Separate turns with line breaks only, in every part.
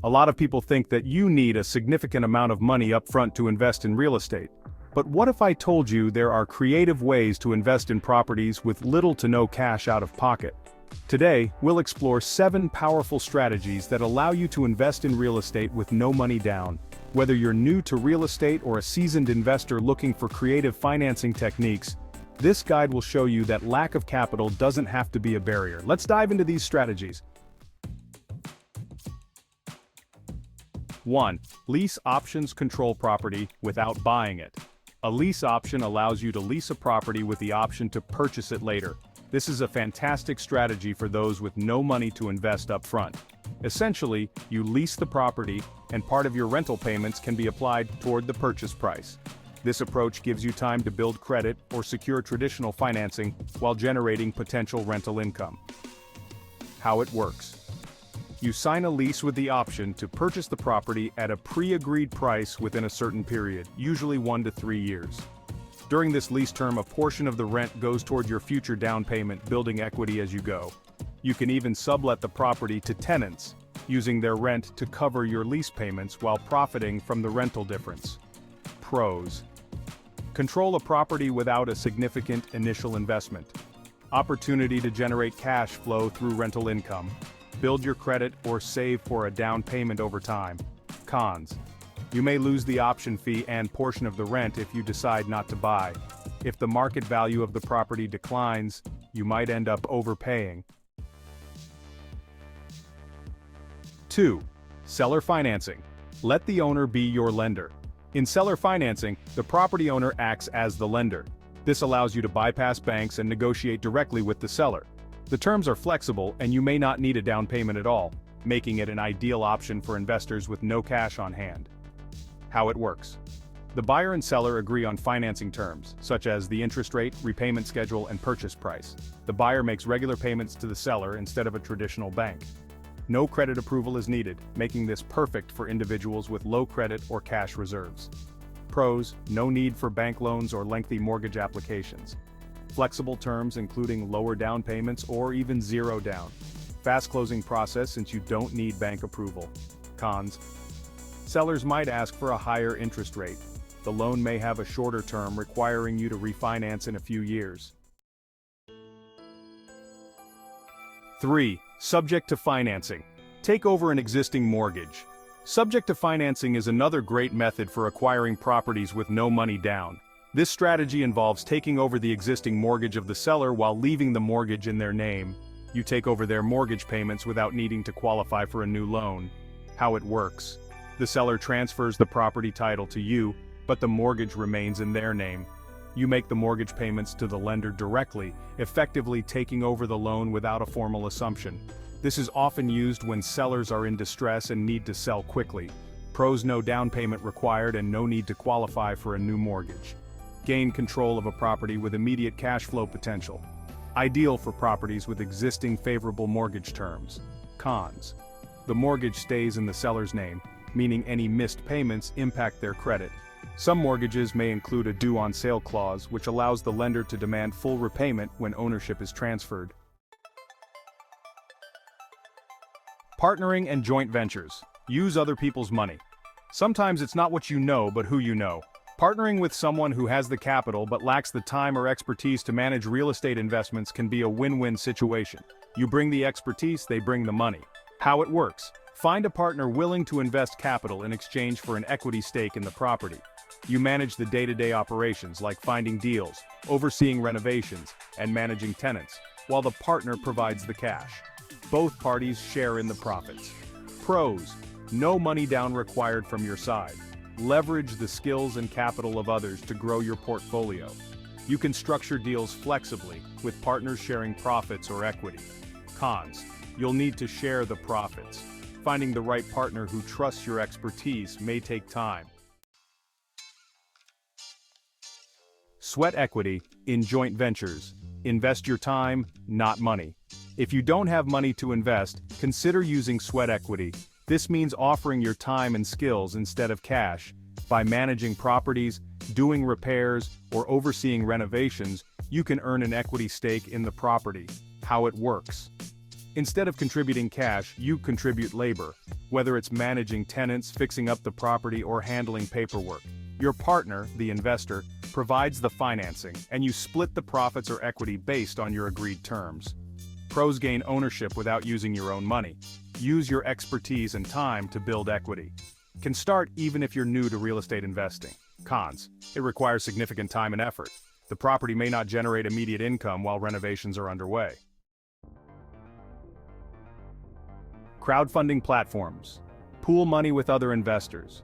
A lot of people think that you need a significant amount of money upfront to invest in real estate. But what if I told you there are creative ways to invest in properties with little to no cash out of pocket? Today, we'll explore 7 powerful strategies that allow you to invest in real estate with no money down. Whether you're new to real estate or a seasoned investor looking for creative financing techniques, this guide will show you that lack of capital doesn't have to be a barrier. Let's dive into these strategies. 1. Lease options control property without buying it. A lease option allows you to lease a property with the option to purchase it later. This is a fantastic strategy for those with no money to invest up front. Essentially, you lease the property, and part of your rental payments can be applied toward the purchase price. This approach gives you time to build credit or secure traditional financing while generating potential rental income. How it works. You sign a lease with the option to purchase the property at a pre-agreed price within a certain period, usually 1 to 3 years. During this lease term, a portion of the rent goes toward your future down payment, building equity as you go. You can even sublet the property to tenants, using their rent to cover your lease payments while profiting from the rental difference. Pros. Control a property without a significant initial investment. Opportunity to generate cash flow through rental income. Build your credit or save for a down payment over time. Cons. You may lose the option fee and portion of the rent if you decide not to buy. If the market value of the property declines, you might end up overpaying. 2. Seller financing. Let the owner be your lender. In seller financing, the property owner acts as the lender. This allows you to bypass banks and negotiate directly with the seller. The terms are flexible and you may not need a down payment at all, making it an ideal option for investors with no cash on hand. How it works. The buyer and seller agree on financing terms, such as the interest rate, repayment schedule, and purchase price. The buyer makes regular payments to the seller instead of a traditional bank. No credit approval is needed, making this perfect for individuals with low credit or cash reserves. Pros: no need for bank loans or lengthy mortgage applications. Flexible terms including lower down payments or even zero down. Fast closing process since you don't need bank approval. Cons. Sellers might ask for a higher interest rate. The loan may have a shorter term requiring you to refinance in a few years. 3. Subject to financing. Take over an existing mortgage. Subject to financing is another great method for acquiring properties with no money down. This strategy involves taking over the existing mortgage of the seller while leaving the mortgage in their name. You take over their mortgage payments without needing to qualify for a new loan. How it works. The seller transfers the property title to you, but the mortgage remains in their name. You make the mortgage payments to the lender directly, effectively taking over the loan without a formal assumption. This is often used when sellers are in distress and need to sell quickly. Pros: no down payment required and no need to qualify for a new mortgage. Gain control of a property with immediate cash flow potential. Ideal for properties with existing favorable mortgage terms. Cons. The mortgage stays in the seller's name, meaning any missed payments impact their credit. Some mortgages may include a due on sale clause, which allows the lender to demand full repayment when ownership is transferred. Partnering and joint ventures. Use other people's money. Sometimes it's not what you know, but who you know. Partnering with someone who has the capital but lacks the time or expertise to manage real estate investments can be a win-win situation. You bring the expertise, they bring the money. How it works. Find a partner willing to invest capital in exchange for an equity stake in the property. You manage the day-to-day operations like finding deals, overseeing renovations, and managing tenants, while the partner provides the cash. Both parties share in the profits. Pros: no money down required from your side. Leverage the skills and capital of others to grow your portfolio. You can structure deals flexibly, with partners sharing profits or equity. Cons: you'll need to share the profits. Finding the right partner who trusts your expertise may take time. Sweat equity in joint ventures. Invest your time, not money. If you don't have money to invest, consider using sweat equity. This means offering your time and skills instead of cash. By managing properties, doing repairs, or overseeing renovations, you can earn an equity stake in the property. How it works. Instead of contributing cash, you contribute labor, whether it's managing tenants, fixing up the property, or handling paperwork. Your partner, the investor, provides the financing, and you split the profits or equity based on your agreed terms. Pros: gain ownership without using your own money. Use your expertise and time to build equity. Can start even if you're new to real estate investing. Cons: it requires significant time and effort. The property may not generate immediate income while renovations are underway. Crowdfunding platforms. Pool money with other investors.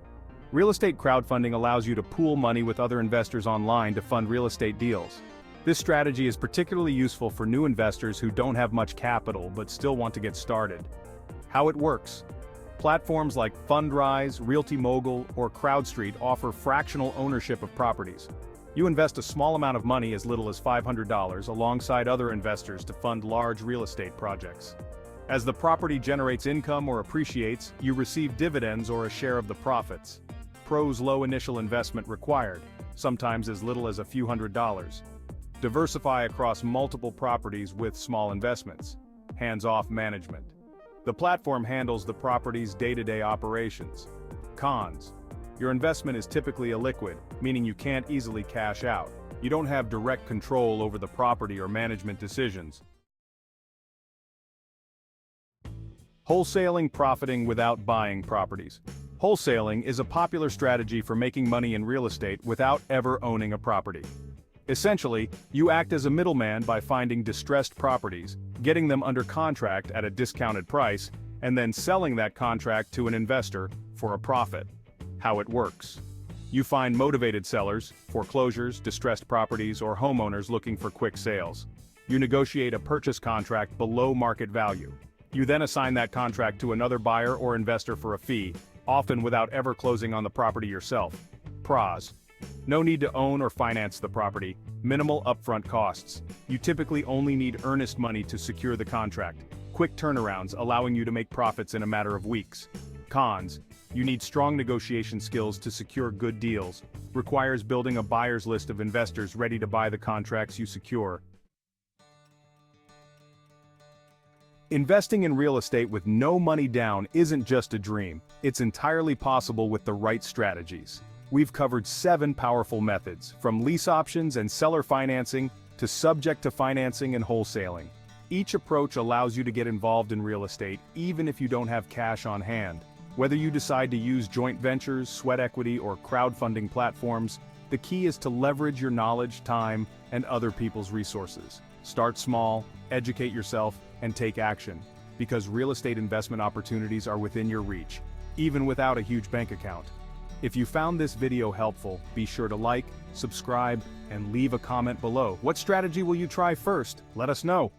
Real estate crowdfunding allows you to pool money with other investors online to fund real estate deals. This strategy is particularly useful for new investors who don't have much capital but still want to get started. How it works. Platforms like Fundrise, Realty Mogul, or CrowdStreet offer fractional ownership of properties. You invest a small amount of money, as little as $500, alongside other investors to fund large real estate projects. As the property generates income or appreciates, you receive dividends or a share of the profits. Pros: low initial investment required, sometimes as little as a few $100s. Diversify across multiple properties with small investments. Hands-off management. The platform handles the property's day-to-day operations. Cons: your investment is typically illiquid, meaning you can't easily cash out. You don't have direct control over the property or management decisions. Wholesaling: profiting without buying properties. Wholesaling is a popular strategy for making money in real estate without ever owning a property. Essentially, you act as a middleman by finding distressed properties, getting them under contract at a discounted price, and then selling that contract to an investor for a profit. How it works. You find motivated sellers, foreclosures, distressed properties, or homeowners looking for quick sales. You negotiate a purchase contract below market value. You then assign that contract to another buyer or investor for a fee, often without ever closing on the property yourself. Pros: no need to own or finance the property, minimal upfront costs. You typically only need earnest money to secure the contract. Quick turnarounds, allowing you to make profits in a matter of weeks. Cons: you need strong negotiation skills to secure good deals. Requires building a buyer's list of investors ready to buy the contracts you secure. Investing in real estate with no money down isn't just a dream, it's entirely possible with the right strategies. We've covered 7 powerful methods, from lease options and seller financing to subject to financing and wholesaling. Each approach allows you to get involved in real estate even if you don't have cash on hand. Whether you decide to use joint ventures, sweat equity, or crowdfunding platforms, the key is to leverage your knowledge, time, and other people's resources. Start small, educate yourself, and take action, because real estate investment opportunities are within your reach, even without a huge bank account. If you found this video helpful, be sure to like, subscribe, and leave a comment below. What strategy will you try first? Let us know.